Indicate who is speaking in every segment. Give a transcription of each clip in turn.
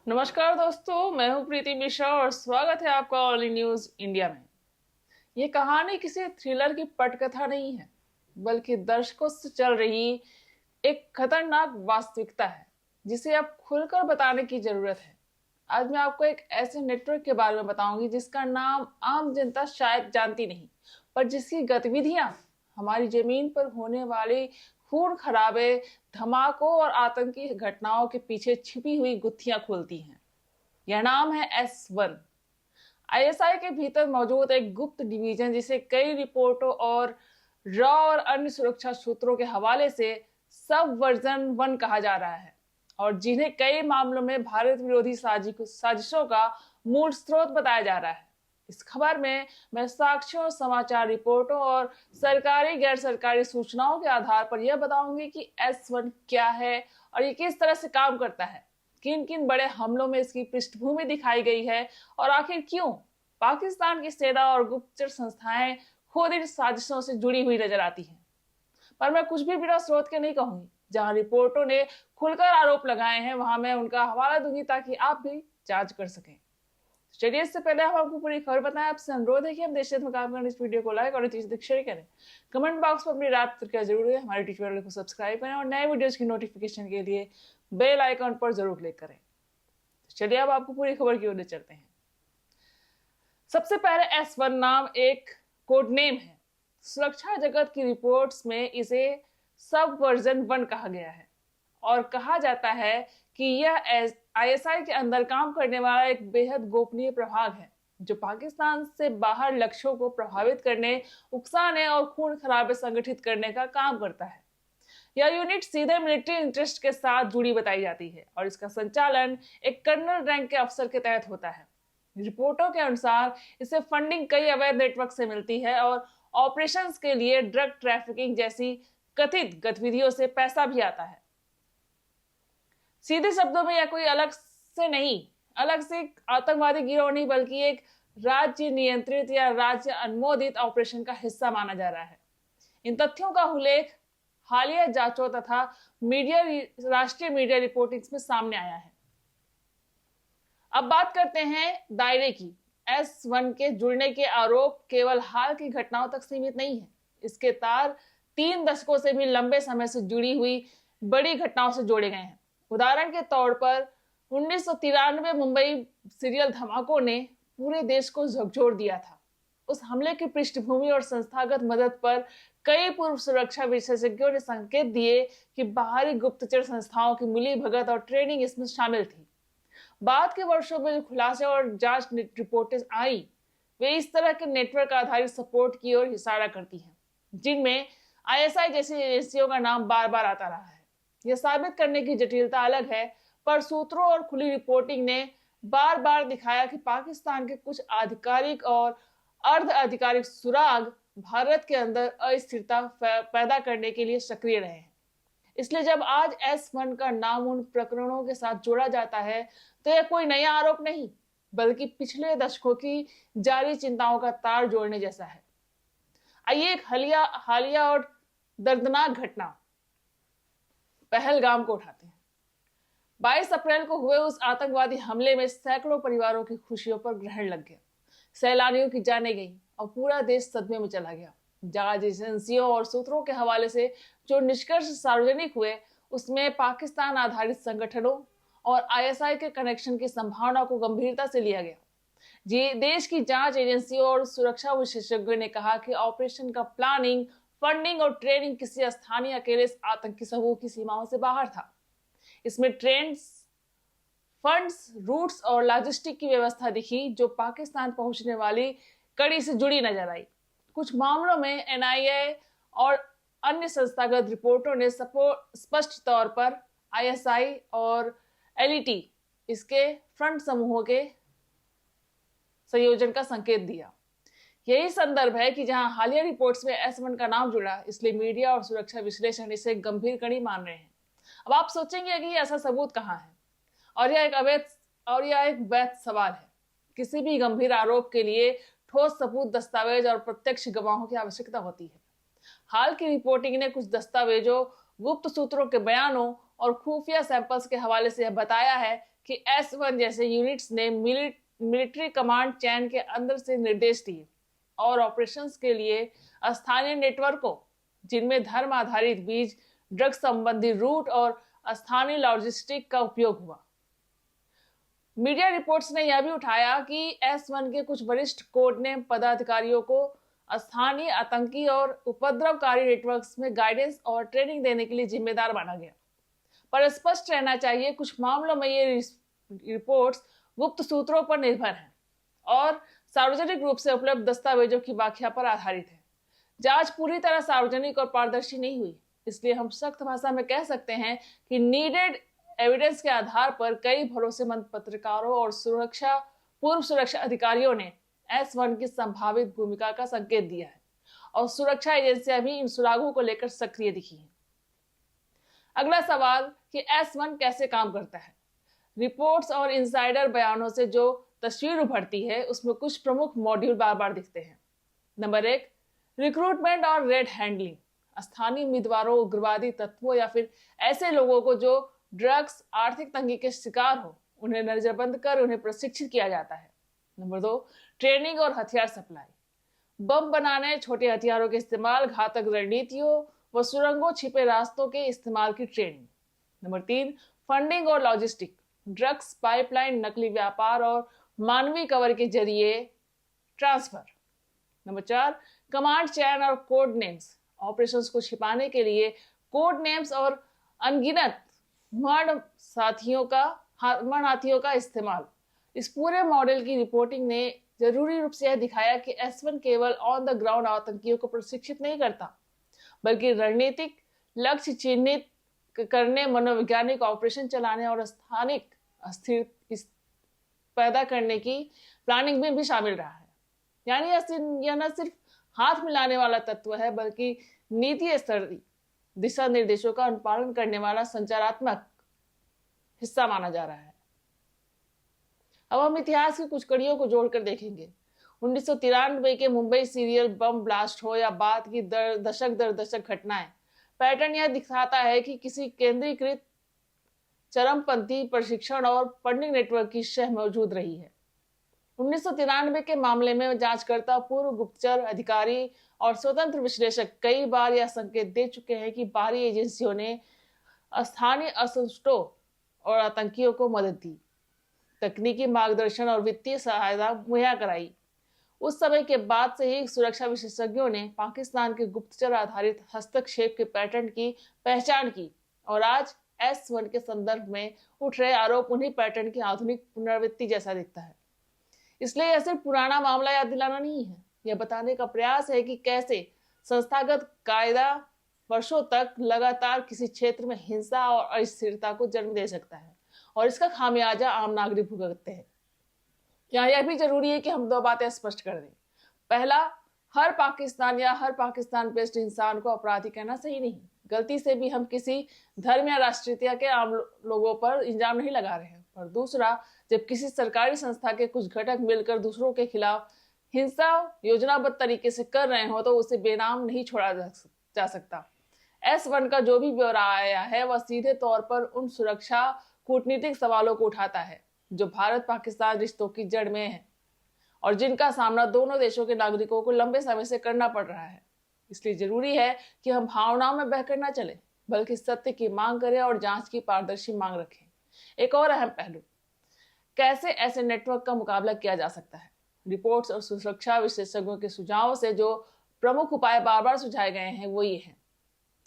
Speaker 1: नमस्कार दोस्तों, मैं हूं प्रीति मिश्रा और स्वागत है आपका ऑल इन न्यूज इंडिया में। ये कहानी किसी थ्रिलर की पटकथा नहीं है, बल्कि दर्शकों से चल रही एक खतरनाक वास्तविकता है जिसे अब खुलकर बताने की जरूरत है। आज मैं आपको एक ऐसे नेटवर्क के बारे में बताऊंगी जिसका नाम आम जनता शायद जानती नहीं, पर जिसकी गतिविधियां हमारी जमीन पर होने वाली खून खराबे, धमाकों और आतंकी घटनाओं के पीछे छिपी हुई गुत्थियां खोलती हैं। यह नाम है S1। आईएसआई के भीतर मौजूद एक गुप्त डिवीजन जिसे कई रिपोर्टों और रॉ और अन्य सुरक्षा सूत्रों के हवाले से सब वर्जन 1 कहा जा रहा है, और जिन्हें कई मामलों में भारत विरोधी साजिशों का मूल स्रोत बताया जा रहा है। इस खबर में मैं साक्ष्यों, समाचार रिपोर्टों और सरकारी गैर सरकारी सूचनाओं के आधार पर यह बताऊंगी कि S1 क्या है और ये किस तरह से काम करता है, किन किन बड़े हमलों में इसकी पृष्ठभूमि दिखाई गई है और आखिर क्यों पाकिस्तान की सेना और गुप्तचर संस्थाएं खुद इन साजिशों से जुड़ी हुई नजर आती हैं। पर मैं कुछ भी बिना स्रोत के नहीं कहूंगी। जहां रिपोर्टों ने खुलकर आरोप लगाए हैं वहां मैं उनका हवाला दूंगी ताकि आप भी जांच कर सकें। चलिए, इससे पहले हम आपको पूरी खबर बताएं, आपसे अनुरोध है कि हम देश में काम करने इस वीडियो को लाइक और शेयर करें। कमेंट बॉक्स में अपनी राय प्रतिक्रिया जरूर है। हमारे यूट्यूब चैनल को सब्सक्राइब करें और नए वीडियोस की नोटिफिकेशन के लिए बेल आइकन पर जरूर क्लिक करें। चलिए, अब आपको पूरी खबर की ओर चलते हैं। सबसे पहले S1 नाम एक कोड नेम है। सुरक्षा जगत की रिपोर्ट्स में इसे सब वर्जन 1 कहा गया है और कहा जाता है कि यह आईएसआई के अंदर काम करने वाला एक बेहद गोपनीय प्रभाग है जो पाकिस्तान से बाहर लक्ष्यों को प्रभावित करने, उकसाने और खून खराबे संगठित करने का काम करता है। यह यूनिट सीधे मिलिट्री इंटरेस्ट के साथ जुड़ी बताई जाती है और इसका संचालन एक कर्नल रैंक के अफसर के तहत होता है। रिपोर्टों के अनुसार इसे फंडिंग कई अवैध नेटवर्क से मिलती है और ऑपरेशंस के लिए ड्रग ट्रैफिकिंग जैसी कथित गतिविधियों से पैसा भी आता है। सीधे शब्दों में यह कोई अलग से आतंकवादी गिरोह नहीं, बल्कि एक राज्य नियंत्रित या राज्य अनुमोदित ऑपरेशन का हिस्सा माना जा रहा है। इन तथ्यों का उल्लेख हालिया जांचों तथा राष्ट्रीय मीडिया रिपोर्टिंग्स में सामने आया है। अब बात करते हैं दायरे की। S1 के जुड़ने के आरोप केवल हाल की घटनाओं तक सीमित नहीं है। इसके तार 3 दशकों से भी लंबे समय से जुड़ी हुई बड़ी घटनाओं से जोड़े गए हैं। उदाहरण के तौर पर 1993 मुंबई सीरियल धमाकों ने पूरे देश को झकझोर दिया था। उस हमले की पृष्ठभूमि और संस्थागत मदद पर कई पूर्व सुरक्षा विशेषज्ञों ने संकेत दिए कि बाहरी गुप्तचर संस्थाओं की मिलीभगत और ट्रेनिंग इसमें शामिल थी। बाद के वर्षों में जो खुलासे और जांच रिपोर्टें आई, वे इस तरह के नेटवर्क आधारित सपोर्ट की ओर इशारा करती हैं, जिनमें आईएसआई जैसी एजेंसियों का नाम बार बार आता रहा है। यह साबित करने की जटिलता अलग है, पर सूत्रों और खुली रिपोर्टिंग ने बार बार दिखाया कि पाकिस्तान के कुछ आधिकारिक और अर्ध आधिकारिक सुराग भारत के अंदर अस्थिरता पैदा करने के लिए सक्रिय रहे हैं। इसलिए जब आज S1 का नाम उन प्रकरणों के साथ जोड़ा जाता है तो यह कोई नया आरोप नहीं, बल्कि पिछले दशकों की जारी चिंताओं का तार जोड़ने जैसा है। आइए एक हालिया और दर्दनाक घटना पहलगाम को उठाते हैं। 22 अप्रैल को हुए उस आतंकवादी हमले में सैकड़ों परिवारों की खुशियों पर ग्रहण लग गया, सैलानियों की जानें गई और पूरा देश सदमे में चला गया। जांच एजेंसियों और सूत्रों के हवाले से जो निष्कर्ष सार्वजनिक हुए उसमें पाकिस्तान आधारित संगठनों और आईएसआई के कनेक्शन की संभावना को गंभीरता से लिया गया। जी देश की जांच एजेंसियों और सुरक्षा विशेषज्ञों ने कहा कि ऑपरेशन का प्लानिंग, फंडिंग और ट्रेनिंग किसी स्थानीय अकेले आतंकी समूह की सीमाओं से बाहर था। इसमें ट्रेंड्स, फंड्स, रूट्स और लॉजिस्टिक की व्यवस्था दिखी जो पाकिस्तान पहुंचने वाली कड़ी से जुड़ी नजर आई। कुछ मामलों में एनआईए और अन्य संस्थागत रिपोर्टों ने स्पष्ट तौर पर आईएसआई और एलईटी इसके फ्रंट समूहों के संयोजन का संकेत दिया। यही संदर्भ है कि जहां हालिया रिपोर्ट्स में S1 का नाम जुड़ा, इसलिए मीडिया और सुरक्षा विश्लेषण इसे गंभीर कड़ी मान रहे हैं। अब आप सोचेंगे कि ऐसा सबूत कहां है, और यह एक वैध सवाल है। किसी भी गंभीर आरोप के लिए ठोस सबूत, दस्तावेज और प्रत्यक्ष गवाहों की आवश्यकता होती है। हाल की रिपोर्टिंग ने कुछ दस्तावेजों, गुप्त सूत्रों के बयानों और खुफिया सैंपल्स के हवाले से यह बताया है कि S1 जैसे यूनिट्स ने मिलिट्री कमांड चैन के अंदर से निर्देश दिए और ऑपरेशंस के लिए स्थानीय नेटवर्कों, जिनमें धर्म आधारित बीज, ड्रग संबंधी रूट और स्थानीय लॉजिस्टिक का उपयोग हुआ। मीडिया रिपोर्ट्स ने यह भी उठाया कि S1 के कुछ वरिष्ठ कोड नेम पदाधिकारियों को स्थानीय आतंकी और उपद्रवकारी नेटवर्क्स में गाइडेंस और ट्रेनिंग देने के लिए जिम्मेदार माना गया। पर स्पष्ट रहना चाहिए, कुछ मामलों में ये रिपोर्ट्स गुप्त सूत्रों पर निर्भर हैं और सार्वजनिक रूप से उपलब्ध दस्तावेजों की व्याख्या पर आधारित है। जांच पूरी तरह सार्वजनिक और पारदर्शी नहीं हुई, इसलिए हम सख्त भाषा में कह सकते हैं कि नीडेड एविडेंस के आधार पर कई भरोसेमंद पत्रकारों और पूर्व सुरक्षा अधिकारियों ने S1 की संभावित भूमिका का संकेत दिया है और सुरक्षा एजेंसियां भी इन सुरागों को लेकर सक्रिय दिखी हैं। अगला सवाल कि S1 कैसे काम करता है। रिपोर्ट्स और इनसाइडर बयानों से जो तस्वीर उभरती है, उसमें कुछ प्रमुख मॉड्यूल बार बार दिखते हैं। नंबर 1, रिक्रूटमेंट और रेड हैंडलिंग। स्थानीय उम्मीदवारों, उग्रवादी तत्वों या फिर ऐसे लोगों को जो ड्रग्स, आर्थिक तंगी के शिकार हो, उन्हें नजरबंद कर उन्हें प्रशिक्षित किया जाता है। नंबर 2, ट्रेनिंग और हथियार सप्लाई। बम बनाने, छोटे हथियारों के इस्तेमाल, घातक रणनीतियों व सुरंगों, छिपे रास्तों के इस्तेमाल की ट्रेनिंग। नंबर 3, फंडिंग और लॉजिस्टिक। ड्रग्स पाइपलाइन, नकली व्यापार और मानवीय कवर के जरिए ट्रांसफर। नंबर 4, कमांड चैन और कोड नेम्स। ऑपरेशंस को छिपाने के लिए कोड नेम्स और अनगिनत मर्ण हाथियों का इस्तेमाल। इस पूरे मॉडल की रिपोर्टिंग ने जरूरी रूप से यह दिखाया कि S1 केवल ऑन द ग्राउंड आतंकियों को प्रशिक्षित नहीं करता, बल्कि रणनीतिक लक्ष्य चिन्हित करने, मनोवैज्ञानिक ऑपरेशन चलाने और स्थानिक अस्थिरता पैदा करने की प्लानिंग में भी शामिल रहा है। यानी यह न सिर्फ हाथ मिलाने वाला तत्व है, बल्कि नीति स्तरीय दिशा निर्देशों का अनुपालन करने वाला संचारात्मक हिस्सा माना जा रहा है। अब हम इतिहास की कुछ कड़ियों को जोड़कर देखेंगे। 1993 के मुंबई सीरियल बम ब्लास्ट हो या बाद की दशक दर दशक घटनाएं, पैटर्न यह दिखाता है कि किसी केंद्रीकृत चरमपंथी प्रशिक्षण और फंडिंग नेटवर्क की शह मौजूद रही है। 1993 के मामले में जांचकर्ता, पूर्व गुप्तचर अधिकारी और स्वतंत्र विश्लेषक कई बार यह संकेत दे चुके हैं कि बाहरी एजेंसियों ने स्थानीय असंतुष्टों और आतंकियों को मदद दी, तकनीकी मार्गदर्शन और वित्तीय सहायता मुहैया कराई। उस समय के बाद से ही सुरक्षा विशेषज्ञों ने पाकिस्तान के गुप्तचर आधारित हस्तक्षेप के पैटर्न की पहचान की और आज S1 के संदर्भ में उठ रहे आरोप उन्हीं पैटर्न की आधुनिक पुनरावृत्ति जैसा दिखता है। इसलिए यह सिर्फ पुराना मामला याद दिलाना नहीं है, यह बताने का प्रयास है कि कैसे संस्थागत कायदा वर्षों तक लगातार किसी क्षेत्र में हिंसा और अस्थिरता को जन्म दे सकता है और इसका खामियाजा आम नागरिक भुगतते हैं। यहाँ यह भी जरूरी है कि हम दो बातें स्पष्ट कर दें। पहला, हर पाकिस्तान या हर पाकिस्तान बेस्ड इंसान को अपराधी कहना सही नहीं। गलती से भी हम किसी धर्म या राष्ट्रीयता के आम लोगों पर इल्जाम नहीं लगा रहे हैं। और दूसरा, जब किसी सरकारी संस्था के कुछ घटक मिलकर दूसरों के खिलाफ हिंसा योजनाबद्ध तरीके से कर रहे हो तो उसे बेनाम नहीं छोड़ा जा सकता। S1 का जो भी ब्यौरा आया है वह सीधे तौर पर उन सुरक्षा कूटनीतिक सवालों को उठाता है जो भारत पाकिस्तान रिश्तों की जड़ में है और जिनका सामना दोनों देशों के नागरिकों को लंबे समय से करना पड़ रहा है। इसलिए जरूरी है कि हम भावनाओं में बहकर न चलें, बल्कि सत्य की मांग करें और जांच की पारदर्शी मांग रखें। एक और अहम पहलू, कैसे ऐसे नेटवर्क का मुकाबला किया जा सकता है। रिपोर्ट्स और सुरक्षा विशेषज्ञों के सुझावों से जो प्रमुख उपाय बार बार सुझाए गए हैं वो ये हैं: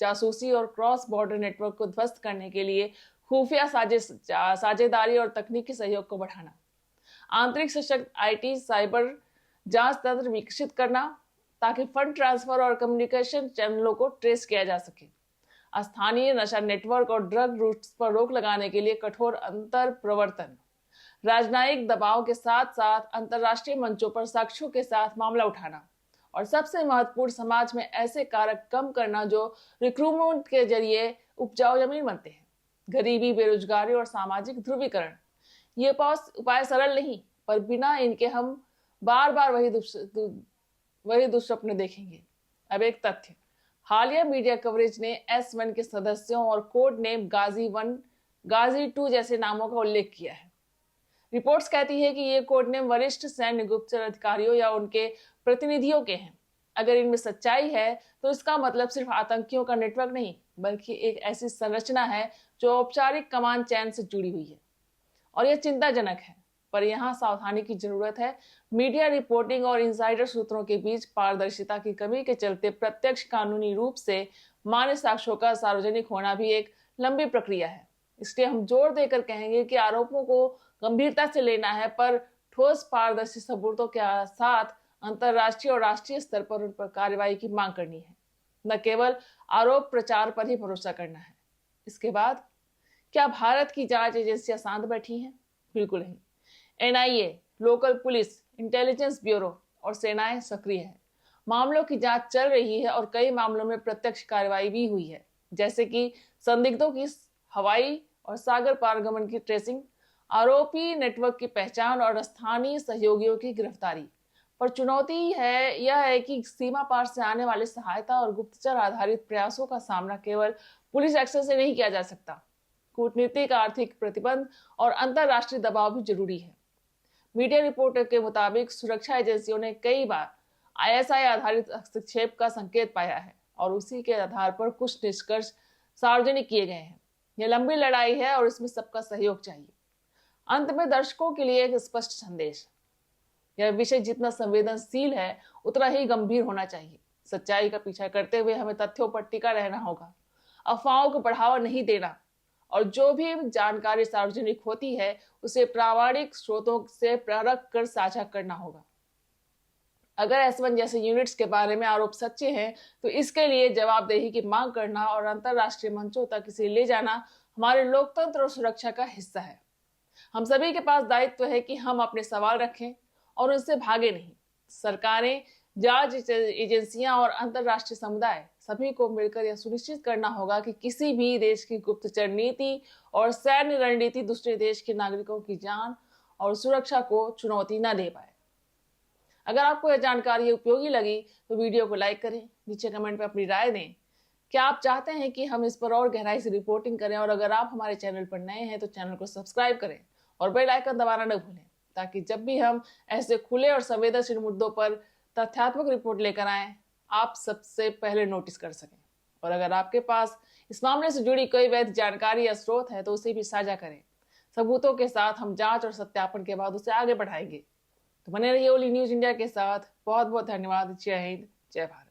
Speaker 1: जासूसी और क्रॉस बॉर्डर नेटवर्क को ध्वस्त करने के लिए खुफिया साझेदारी और तकनीकी सहयोग को बढ़ाना, आंतरिक सशक्त IT साइबर जांच तंत्र विकसित करना ताकि फंड ट्रांसफर और कम्युनिकेशन चैनलों को ट्रेस किया जा सके, स्थानीय नशा नेटवर्क और ड्रग रूट्स पर रोक लगाने के लिए कठोर अंतर प्रवर्तन, राजनयिक दबाव के साथ साथ अंतरराष्ट्रीय मंचों पर साक्ष्यों के साथ मामला उठाना और सबसे महत्वपूर्ण, समाज में ऐसे कारक कम करना जो रिक्रूटमेंट के जरिए उपजाऊ जमीन बनते हैं, गरीबी, बेरोजगारी और सामाजिक ध्रुवीकरण। ये उपाय सरल नहीं, पर बिना इनके हम बार बार वही दुष्स्वप्न देखेंगे। अब एक तथ्य, हालिया मीडिया कवरेज ने S1 के सदस्यों और कोड नेम गाजी 1, गाजी 2 जैसे नामों का उल्लेख किया है। रिपोर्ट्स कहती है कि ये कोड नेम वरिष्ठ सैन्य गुप्तचर अधिकारियों या उनके प्रतिनिधियों के हैं। अगर इनमें सच्चाई है तो इसका मतलब सिर्फ आतंकियों का नेटवर्क नहीं, बल्कि एक ऐसी संरचना है जो औपचारिक कमांड चैन से जुड़ी हुई है, और यह चिंताजनक है। पर यहाँ सावधानी की जरूरत है। मीडिया रिपोर्टिंग और इनसाइडर सूत्रों के बीच पारदर्शिता की कमी के चलते प्रत्यक्ष कानूनी रूप से मान्य साक्ष्यों का सार्वजनिक होना भी एक लंबी प्रक्रिया है। इसलिए हम जोर देकर कहेंगे कि आरोपों को गंभीरता से लेना है, पर ठोस पारदर्शी सबूतों के साथ अंतरराष्ट्रीय और राष्ट्रीय स्तर पर उन पर कार्रवाई की मांग करनी है, न केवल आरोप प्रचार पर ही भरोसा करना है। इसके बाद क्या भारत की जांच एजेंसियां शांत बैठी हैं? बिल्कुल नहीं। NIA, local police, intelligence bureau और सेनाएं सक्रिय है। मामलों की जांच चल रही है और कई मामलों में प्रत्यक्ष कार्रवाई भी हुई है, जैसे कि संदिग्धों की हवाई और सागर पारगमन की ट्रेसिंग, आरोपी नेटवर्क की पहचान और स्थानीय सहयोगियों की गिरफ्तारी। पर चुनौती यह है कि सीमा पार से आने वाली सहायता और गुप्तचर आधारित प्रयासों का सामना केवल पुलिस एक्शन से नहीं किया जा सकता। कूटनीतिक, आर्थिक प्रतिबंध और अंतरराष्ट्रीय दबाव भी जरूरी है। मीडिया रिपोर्ट के मुताबिक सुरक्षा एजेंसियों ने कई बार आईएसआई आधारित हस्तक्षेप का संकेत पाया है और उसी के आधार पर कुछ निष्कर्ष सार्वजनिक किए गए हैं। यह लंबी लड़ाई है और इसमें सबका सहयोग चाहिए। अंत में दर्शकों के लिए एक स्पष्ट संदेश: यह विषय जितना संवेदनशील है उतना ही गंभीर होना चाहिए। सच्चाई का पीछा करते हुए हमें तथ्यों पर टिका रहना होगा, अफवाहों को बढ़ावा नहीं देना, और जो भी जानकारी सार्वजनिक होती है उसे प्रामाणिक स्रोतों से परख कर साझा करना होगा। अगर S1 जैसे यूनिट्स के बारे में आरोप सच्चे हैं तो इसके लिए जवाबदेही की मांग करना और अंतरराष्ट्रीय मंचों तक इसे ले जाना हमारे लोकतंत्र और सुरक्षा का हिस्सा है। हम सभी के पास दायित्व है कि हम अपने सवाल रखें और उनसे भागे नहीं। सरकारें, जांच एजेंसियां और अंतरराष्ट्रीय समुदाय सभी को मिलकर यह सुनिश्चित करना होगा कि किसी भी देश की गुप्तचर नीति और सैन्य रणनीति दूसरे देश के नागरिकों की जान और सुरक्षा को चुनौती न दे पाए। अगर आपको यह जानकारी उपयोगी लगी तो वीडियो को लाइक करें, नीचे कमेंट में अपनी राय दें। क्या आप चाहते हैं कि हम इस पर और गहराई से रिपोर्टिंग करें? और अगर आप हमारे चैनल पर नए हैं तो चैनल को सब्सक्राइब करें और बेल आइकन दबाना न भूलें, ताकि जब भी हम ऐसे खुले और संवेदनशील मुद्दों पर तथ्यात्मक रिपोर्ट लेकर आए, आप सबसे पहले नोटिस कर सकें। और अगर आपके पास इस मामले से जुड़ी कोई वैध जानकारी या स्रोत है तो उसे भी साझा करें। सबूतों के साथ हम जांच और सत्यापन के बाद उसे आगे बढ़ाएंगे। तो बने रहिए ओली न्यूज इंडिया के साथ। बहुत बहुत धन्यवाद। जय हिंद, जय भारत।